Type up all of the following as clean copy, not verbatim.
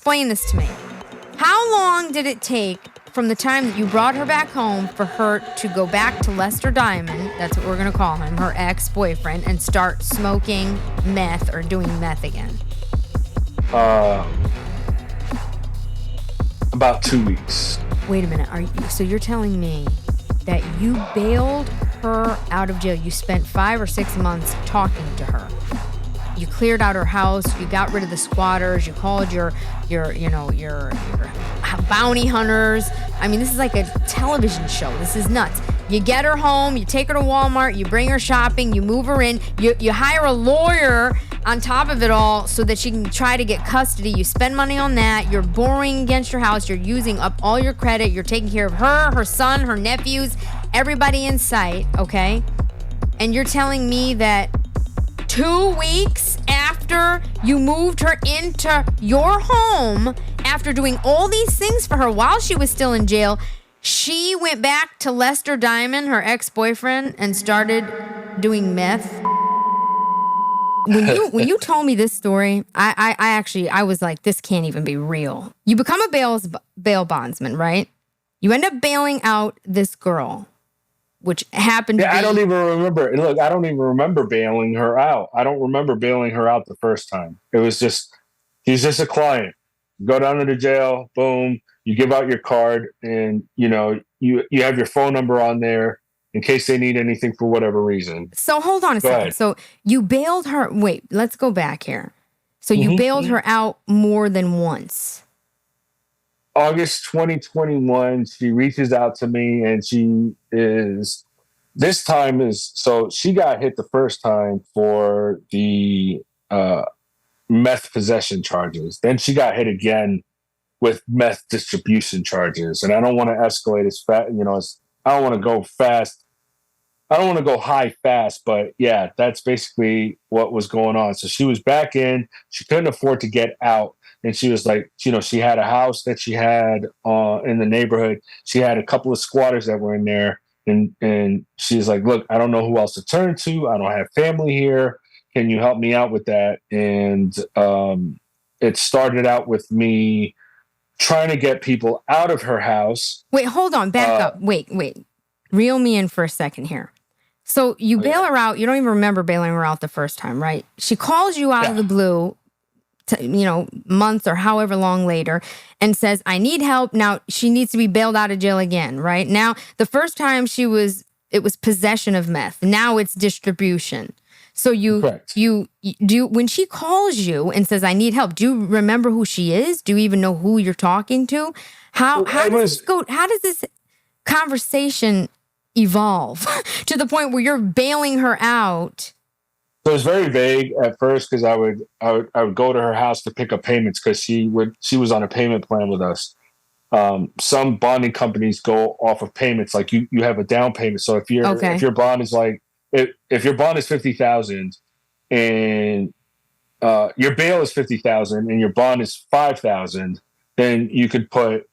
explain this to me. How long did it take from the time that you brought her back home for her to go back to Lester Diamond, that's what we're going to call him, her ex-boyfriend, and start smoking meth or doing meth again? About 2 weeks. Wait a minute. So you're telling me that you bailed her out of jail? You spent 5 or 6 months talking to her. You cleared out her house. You got rid of the squatters. You called your bounty hunters. I mean, this is like a television show. This is nuts. You get her home. You take her to Walmart. You bring her shopping. You move her in. You hire a lawyer on top of it all so that she can try to get custody. You spend money on that. You're borrowing against your house. You're using up all your credit. You're taking care of her son, her nephews, everybody in sight, okay? And you're telling me that 2 weeks after you moved her into your home, after doing all these things for her while she was still in jail, she went back to Lester Diamond, her ex-boyfriend, and started doing meth? When you told me this story, I was like, this can't even be real. You become a bail bondsman, right? You end up bailing out this girl, which happened to be... I don't even remember. Look, I don't even remember bailing her out. I don't remember bailing her out the first time. It was just, he's just a client. Go down to the jail, boom, you give out your card, and, you have your phone number on there in case they need anything for whatever reason. So hold on a second. Ahead. So you bailed her... Wait, let's go back here. So you bailed her out more than once. August 2021, she reaches out to me, and so she got hit the first time for the meth possession charges. Then she got hit again with meth distribution charges. And I don't want to escalate as fast, I don't want to go fast. I don't want to go high fast, but yeah, that's basically what was going on. So she was back in, she couldn't afford to get out. And she was like, she had a house that she had in the neighborhood. She had a couple of squatters that were in there. And she's like, look, I don't know who else to turn to. I don't have family here. Can you help me out with that? And it started out with me trying to get people out of her house. Wait, hold on. Back up. Wait. Reel me in for a second here. So you bail her out. You don't even remember bailing her out the first time, right? She calls you out of the blue, months or however long later, and says, I need help. Now she needs to be bailed out of jail again, right? Now, the first time it was possession of meth. Now it's distribution. So when she calls you and says, I need help, do you remember who she is? Do you even know who you're talking to? How does this conversation evolve to the point where you're bailing her out? So it was very vague at first because I would go to her house to pick up payments because she was on a payment plan with us. Some bonding companies go off of payments, like you have a down payment. So if your bond is if your bond is $50,000 and your bail is $50,000 and your bond is $5,000, then you could put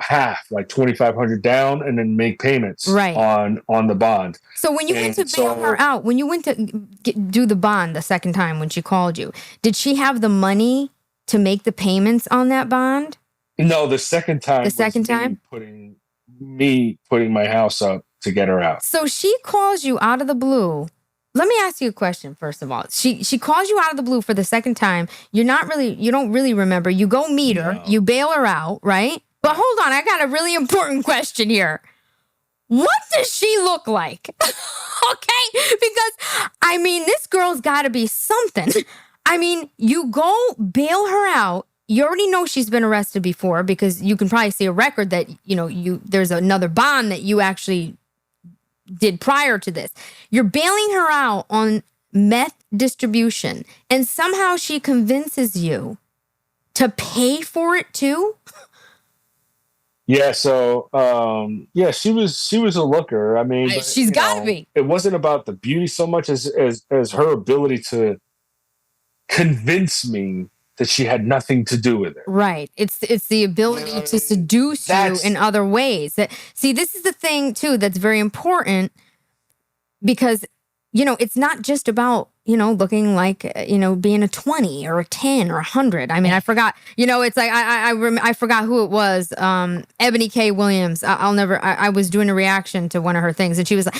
half, like $2,500 down, and then make payments on the bond. So when you went to bail her out, when you went to do the bond the second time when she called you, did she have the money to make the payments on that bond? No, the second time. Putting my house up to get her out. So she calls you out of the blue. Let me ask you a question, first of all. She calls you out of the blue for the second time. You don't really remember. You go meet her. You bail her out, right? But hold on, I got a really important question here. What does she look like? Okay? Because, this girl's got to be something. You go bail her out. You already know she's been arrested before because you can probably see a record that, there's another bond that you actually did prior to this. You're bailing her out on meth distribution, and somehow she convinces you to pay for it too? Yeah, so she was a looker. She's got to be. It wasn't about the beauty so much as her ability to convince me that she had nothing to do with it. Right. It's the ability to seduce you in other ways. See, this is the thing too that's very important, because it's not just about, looking like, being a 20 or a 10 or 100. I mean, I forgot, it's like, I forgot who it was. Ebony K. Williams. I was doing a reaction to one of her things and she was like,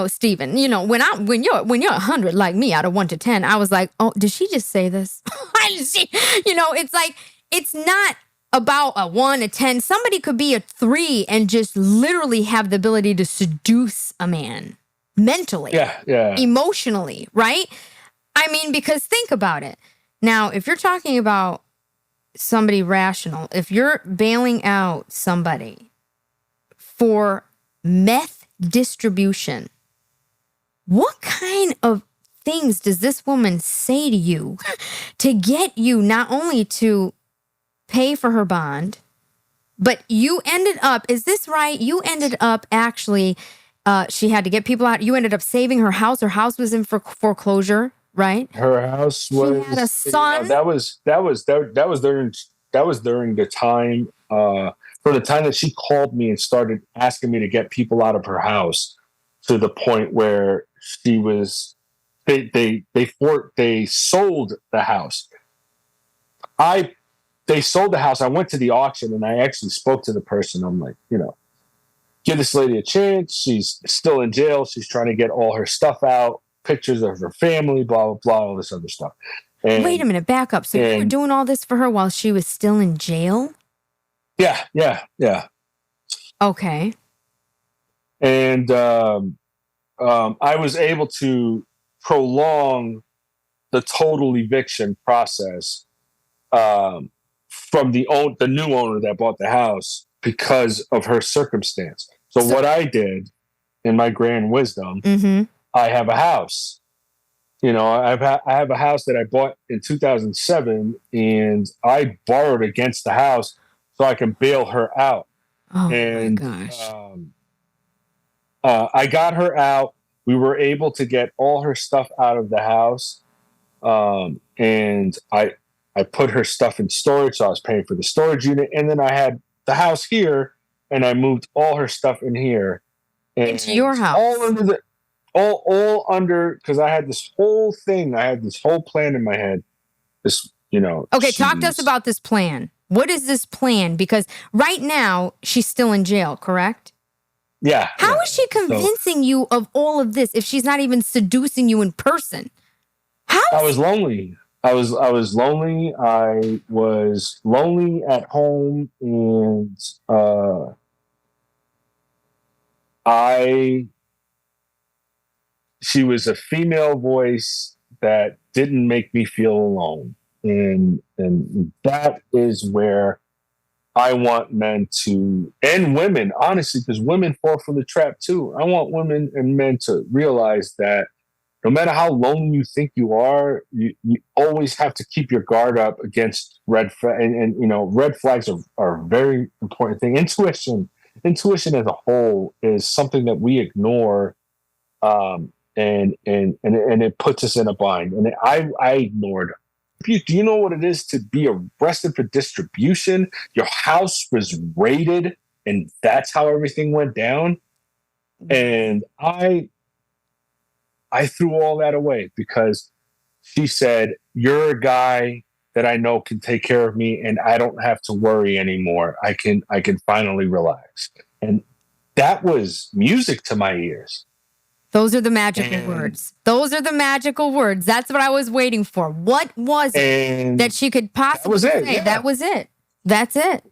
Steven, when you're 100 like me out of 1 to 10, I was like, oh, did she just say this? It's like, it's not about a 1, a 10. Somebody could be a 3 and just literally have the ability to seduce a man mentally, emotionally, right? I mean, because think about it. Now, if you're talking about somebody rational, if you're bailing out somebody for meth distribution, what kind of things does this woman say to you to get you not only to pay for her bond, but you ended up, is this right? You ended up actually, she had to get people out. You ended up saving her house. Her house was in foreclosure, right? Her house was. She had a son. That was during the time, for the time that she called me and started asking me to get people out of her house, to the point where she was. They sold the house. They sold the house. I went to the auction and I actually spoke to the person. I'm like, give this lady a chance. She's still in jail. She's trying to get all her stuff out, pictures of her family, blah, blah, blah, all this other stuff. And, wait a minute, back up. So you were doing all this for her while she was still in jail? Yeah. Okay. And I was able to prolong the total eviction process from the new owner that bought the house because of her circumstance. So what I did, in my grand wisdom, I have a house. I have a house that I bought in 2007, and I borrowed against the house so I can bail her out. Oh my gosh! I got her out. We were able to get all her stuff out of the house, and I put her stuff in storage, so I was paying for the storage unit, and then I had the house here, and I moved all her stuff in here. Into your house. All under, because I had this whole thing. I had this whole plan in my head. Okay, talk to us about this plan. What is this plan? Because right now, she's still in jail, correct? Yeah. How is she convincing you of all of this if she's not even seducing you in person? I was lonely. I was lonely. I was lonely at home, and she was a female voice that didn't make me feel alone. And that is where I want men to, and women, honestly, because women fall for the trap too. I want women and men to realize that no matter how lonely you think you are, you always have to keep your guard up against red flags. And red flags are a very important thing. Intuition as a whole is something that we ignore, and it puts us in a bind. And I ignored. Do you know what it is to be arrested for distribution? Your house was raided, and that's how everything went down. And I threw all that away because she said, "You're a guy that I know can take care of me, and I don't have to worry anymore. I can finally relax." And that was music to my ears. Those are the magical words. Those are the magical words. That's what I was waiting for. What was it that she could possibly say? Yeah. That was it. That's it.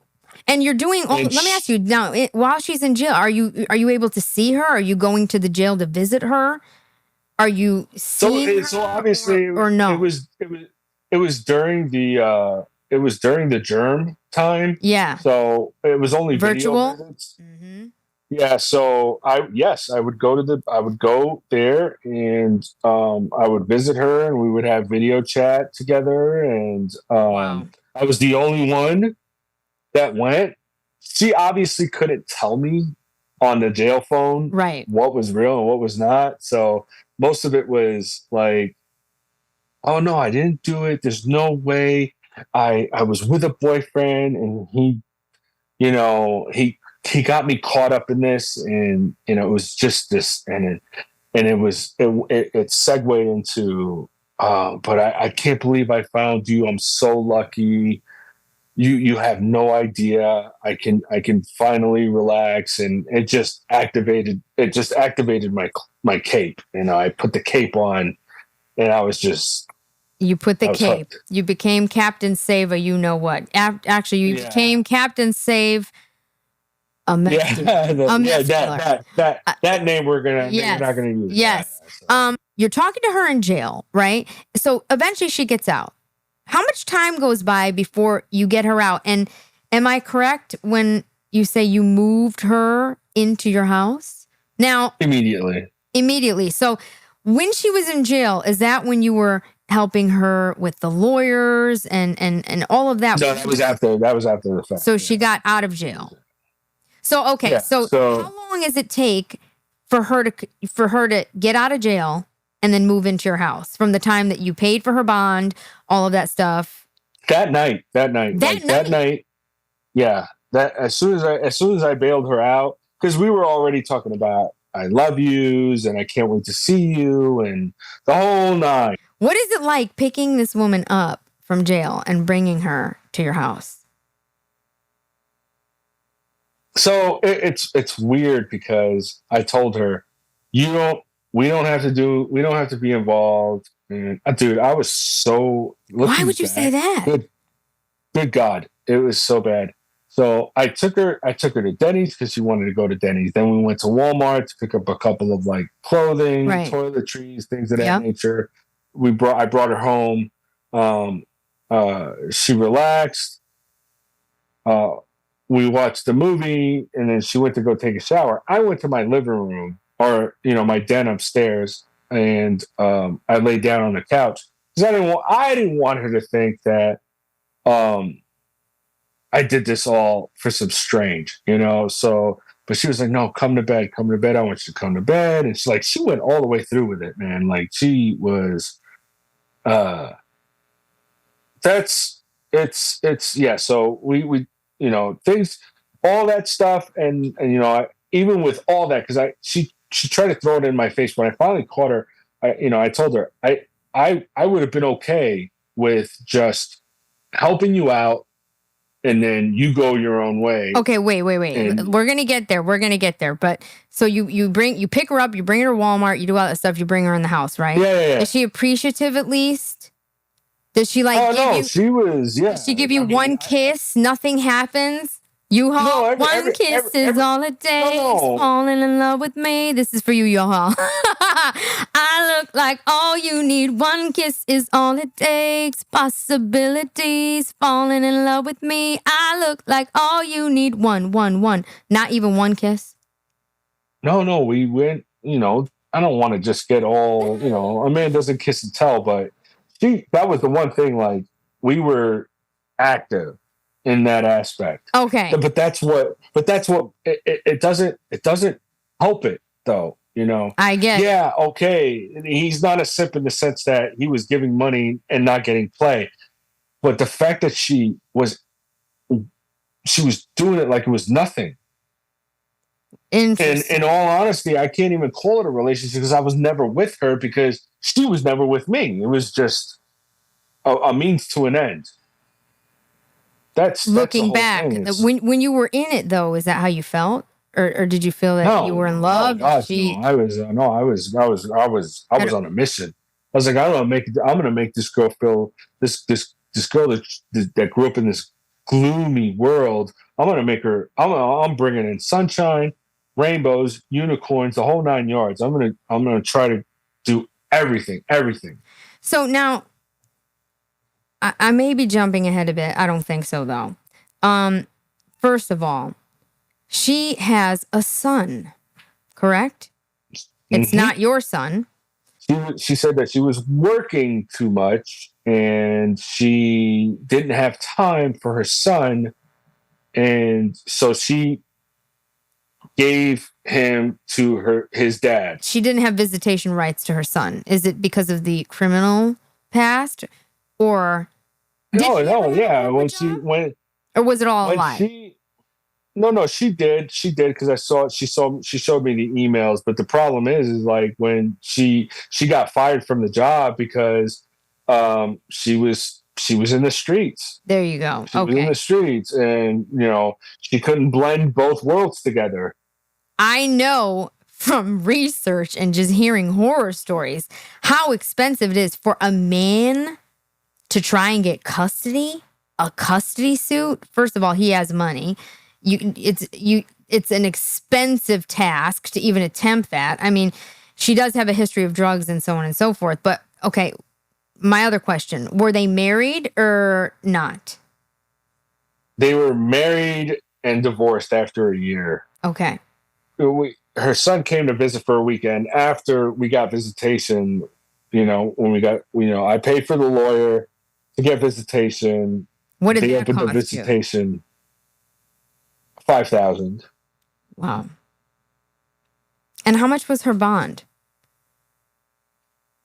And you're doing. Let me ask you now. While she's in jail, are you able to see her? Are you going to the jail to visit her? Are you seeing her? So obviously, or no? It was during the germ time. Yeah. So it was only virtual video visits. Mm-hmm. Yeah, so I would go there, and I would visit her, and we would have video chat together, and wow. I was the only one that went. She obviously couldn't tell me on the jail phone what was real and what was not. So most of it was like, "Oh no, I didn't do it. There's no way. I was with a boyfriend, and he got me caught up in this, and it was just this." And and it segued into, but I can't believe I found you. I'm so lucky. You have no idea. I can finally relax, and it just activated my cape. I put the cape on, and I was just You put the I was cape. hooked. You became Captain Save a you know what. Actually, you became Captain Save a meth dealer. Yeah, A meth dealer. that name we're not Yes. gonna use. Yes. So. You're talking to her in jail, right? So eventually she gets out. How much time goes by before you get her out? And am I correct when you say you moved her into your house? Now, immediately. So when she was in jail, is that when you were helping her with the lawyers and all of that? No, that was after the fact. So she got out of jail. So okay, Yeah, so so- how long does it take for her to get out of jail and then move into your house from the time that you paid for her bond, all of that stuff? That night. That night. Yeah. That as soon as I bailed her out, because we were already talking about I love yous and I can't wait to see you and the whole nine. What is it like picking this woman up from jail and bringing her to your house? So it's weird because I told her, we don't have to be involved. And dude, I was so. Why would you say that? Good God, it was so bad. So I took her to Denny's because she wanted to go to Denny's. Then we went to Walmart to pick up a couple of like clothing, toiletries, things of that nature. I brought her home. She relaxed. We watched the movie, and then she went to go take a shower. I went to my living room, or my den upstairs, and I laid down on the couch because I didn't want her to think that I did this all for some strange, So, but she was like, "No, come to bed. Come to bed. I want you to come to bed." And she went all the way through with it, man. Like she was. It's yeah. So we things, all that stuff, and even with all that, because she tried to throw it in my face. When I finally caught her, I told her I would have been okay with just helping you out, and then you go your own way. Okay, wait. We're gonna get there. But so you pick her up, you bring her to Walmart, you do all that stuff, you bring her in the house, right? Yeah. Is she appreciative at least? Does she she was, yeah. Does she give you one kiss? Nothing happens? U-Haul, one kiss is all it takes. Falling in love with me. This is for you, U-Haul. I look like all you need. One kiss is all it takes. Possibilities. Falling in love with me. I look like all you need. One. Not even one kiss? No, we went, I don't want to just get all, a man doesn't kiss and tell, but that was the one thing, like, we were active in that aspect. Okay. But that's what it doesn't help it though, I get it. Yeah, okay. He's not a simp in the sense that he was giving money and not getting play. But the fact that she was doing it like it was nothing. And in all honesty, I can't even call it a relationship because I was never with her because she was never with me. It was just a means to an end. That's looking back. When you were in it, though, is that how you felt, or did you feel that you were in love? No, I was on a mission. I was like, I'm gonna make this girl feel this girl that grew up in this gloomy world. I'm gonna make her. I'm bringing in sunshine, rainbows, unicorns, the whole 9 yards. I'm gonna try to do everything. So now, I may be jumping ahead a bit. I don't think so, though. First of all, she has a son, correct? It's not your son. She said that she was working too much and she didn't have time for her son, and so she gave him to his dad. She didn't have visitation rights to her son. Is it because of the criminal past, or? No, yeah. When she went, or was it all a lie? No, she did. She did because I saw it. She showed me the emails. But the problem is like when she got fired from the job because she was in the streets. There you go. She was in the streets, and she couldn't blend both worlds together. I know from research and just hearing horror stories how expensive it is for a man to try and get custody, a custody suit. First of all, he has money. It's an expensive task to even attempt that. I mean, she does have a history of drugs and so on and so forth. But okay, my other question, were they married or not? They were married and divorced after a year. Okay. Her son came to visit for a weekend after we got visitation. When we got, I paid for the lawyer to get visitation. What did they that opened cost the visitation? $5,000. Wow. And how much was her bond?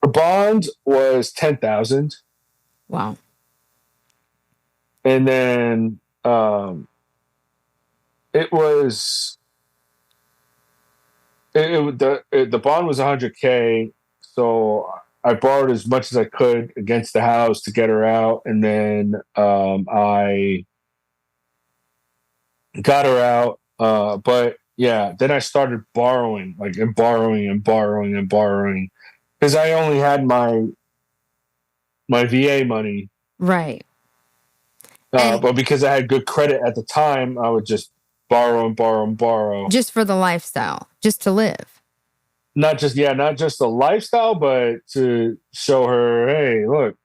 Her bond was $10,000. Wow. And then it was the bond was $100K. So I borrowed as much as I could against the house to get her out, and then I got her out. But yeah, then I started borrowing, and borrowing because I only had my VA money, right? But because I had good credit at the time, I would just borrow and borrow and borrow, just for the lifestyle, just to live. Not just the lifestyle, but to show her, hey, look,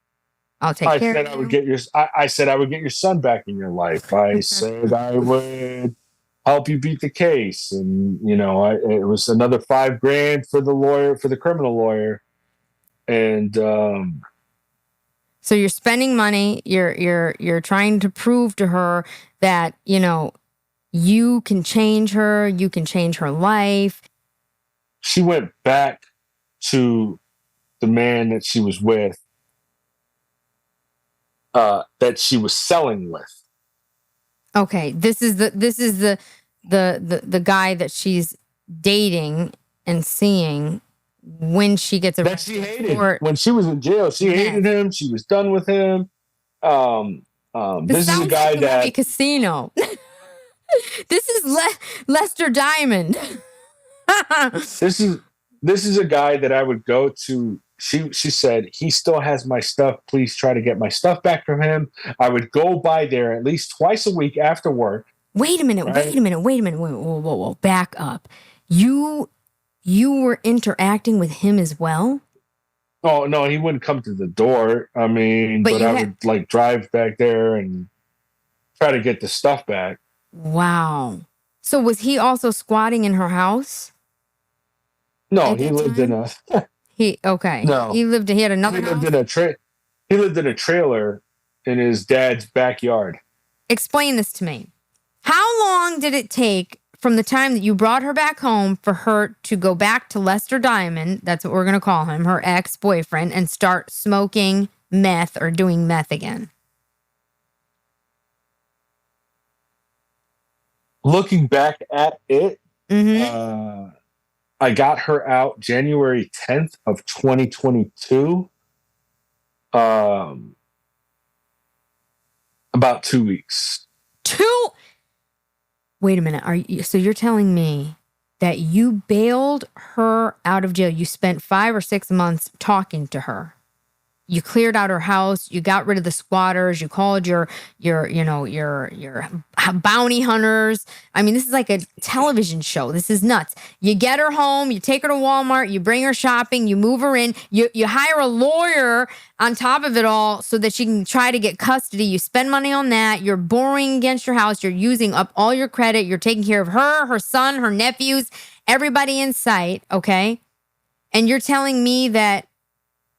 I'll take care of you. I said I would get your son back in your life. I said I would help you beat the case, and it was another $5,000 for the criminal lawyer, and so you're spending money. You're trying to prove to her that you can change her. You can change her life. She went back to the man that she was with, that she was selling with. Okay, this is the guy that she's dating and seeing when she gets arrested. That she hated when she was in jail. She hated him. She was done with him. This is a guy like that movie Casino. This is Lester Diamond. This is a guy that I would go to. She said, he still has my stuff. Please try to get my stuff back from him. I would go by there at least twice a week after work. Wait a minute. Right? Wait a minute. Whoa. Back up. You were interacting with him as well? Oh, no, he wouldn't come to the door. I mean, but I would drive back there and try to get the stuff back. Wow. So was he also squatting in her house? No, he lived in a... No. He had another house? He lived in a trailer in his dad's backyard. Explain this to me. How long did it take from the time that you brought her back home for her to go back to Lester Diamond, that's what we're going to call him, her ex-boyfriend, and start smoking meth or doing meth again? Looking back at it, I got her out January 10th of 2022. About 2 weeks. Wait a minute. So you're telling me that you bailed her out of jail? You spent 5 or 6 months talking to her. You cleared out her house. You got rid of the squatters. You called your bounty hunters. I mean, this is like a television show. This is nuts. You get her home. You take her to Walmart. You bring her shopping. You move her in. You hire a lawyer on top of it all so that she can try to get custody. You spend money on that. You're borrowing against your house. You're using up all your credit. You're taking care of her son, her nephews, everybody in sight. Okay. And you're telling me that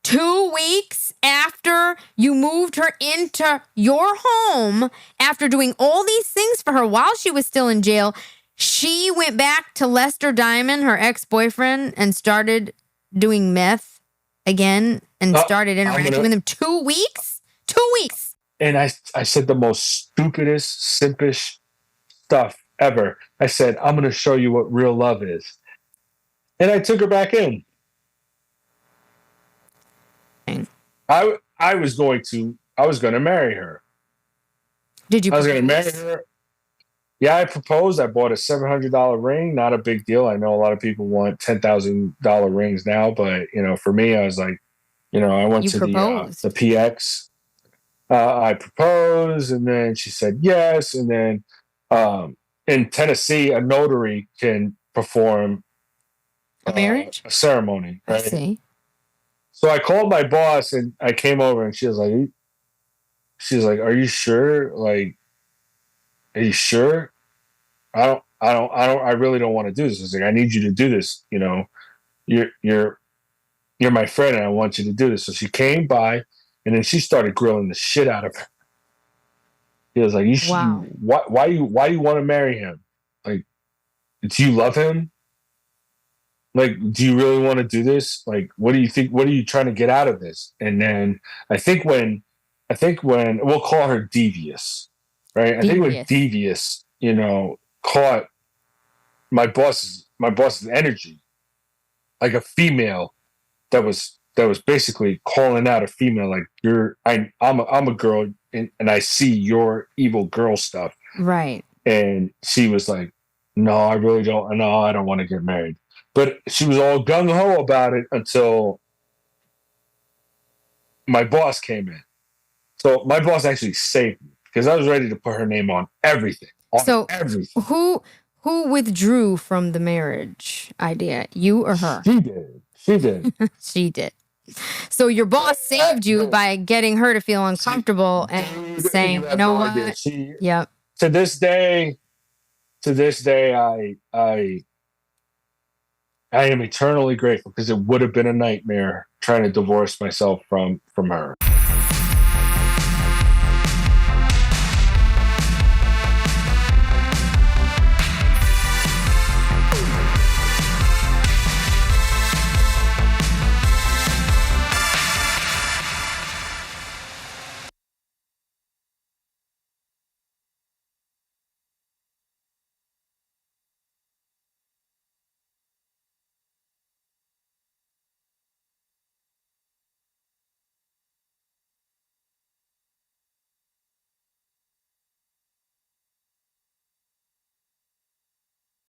2 weeks after you moved her into your home, after doing all these things for her while she was still in jail, she went back to Lester Diamond, her ex-boyfriend, and started doing meth again and started interacting with him. 2 weeks? 2 weeks. And I said the most stupidest, simpish stuff ever. I said, I'm going to show you what real love is. And I took her back in. I was going to marry her. Did you I was going to marry propose? her. Yeah, I proposed. I bought a $700 ring. Not a big deal. I know a lot of people want $10,000 rings now, but for me, I was like, I went You to the proposed. PX. I proposed, and then she said yes. And then in Tennessee, a notary can perform A marriage? a ceremony, I right? see. So I called my boss, and I came over, and she was like, "Are you sure? Like, are you sure? I really don't want to do this." I was like, "I need you to do this. You're you're my friend, and I want you to do this." So she came by, and then she started grilling the shit out of her. He was like, Wow. why you want to marry him? Like, do you love him? Like, do you really want to do this? Like, what do you think? What are you trying to get out of this?" And then I think when we'll call her devious, right? I think when Devious. devious, caught my boss's energy, like a female that was basically calling out a female, like, I'm a girl, and I see your evil girl stuff. Right. And she was like, "No, I really don't. No, I don't want to get married." But she was all gung ho about it until my boss came in. So my boss actually saved me because I was ready to put her name on everything. So Everything. who withdrew from the marriage idea? You or her? She did. She did. She did. So your boss saved you by getting her to feel uncomfortable and saying, "You know what?" Yep. To this day, I am eternally grateful, because it would have been a nightmare trying to divorce myself from her.